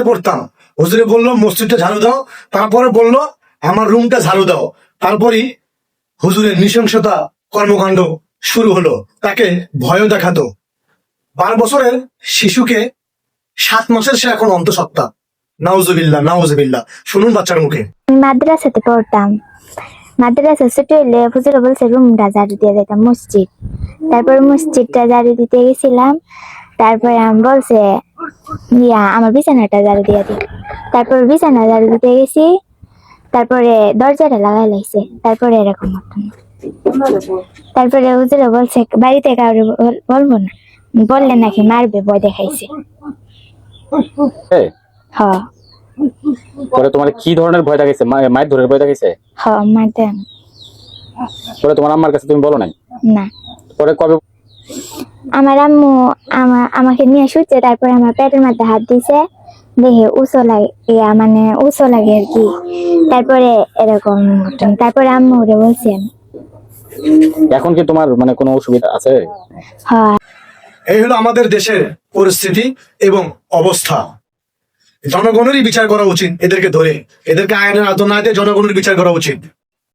পড়তাম, হুজুরে বললো মসজিদটা ঝাড়ু দাও, তারপরে বললো আমার রুমটা ঝাড়ু দাও। তারপরই হুজুরের নৃশংসতা কর্মকাণ্ড শুরু হলো, তাকে ভয়ও দেখাতো। 12 বছরের শিশুকে 7 মাসের সে এখন অন্তঃসত্ত্বা। নাউজুবিল্লাহ নাউজুবিল্লাহ, শুনুন বাচ্চার মুখে। মাদ্রাসাতে পড়তাম, মাদ্রাসা ছুটি হলে হুজুরে বলছে রুমটা ঝাড়ু দিয়ে যেতাম মসজিদ। তারপর মসজিদটা ঝাড়ু দিতে গেছিলাম, তারপরে আমি বলছে আমার বিছানাটা ঝাড়ু দিয়ে দিই। তারপর বিছানা ঝাড়ু দিতে গেছি, তারপরে দরজাটা লাগাই লাইছে। তারপরে এরকম হতো না। তারপরে হুজুরে বলছে বাড়িতে কাউরে বলবো না, বললে নাকি মারবে, ভয় দেখাইছে। হ্যাঁ পরে তোমার কি ধরনের ভয় দেখাইছে? মায়ের ধরে ভয় দেখাইছে? হ্যাঁ মারতে পরে তোমার আম্মার কাছে তুমি বলো নাই? না। পরে কবে? আমার আম্মু আমাকে নিয়ে শুচ্ছে, তারপরে আমার পেটের মধ্যে হাত দিছে, দেখে উঁচু লাগে, মানে উঁচু লাগে আর কি। তারপরে এরকম ঘটনা। তারপরে আম্মু ওরে বলছি আমি। এখন কি তোমার মানে কোনো অসুবিধা আছে? হ্যাঁ। এই হলো আমাদের দেশের পরিস্থিতি এবং অবস্থা। জনগণেরই বিচার করা উচিত, এদেরকে ধরে এদেরকে আইনের আওতায় জনগণের বিচার করা উচিত।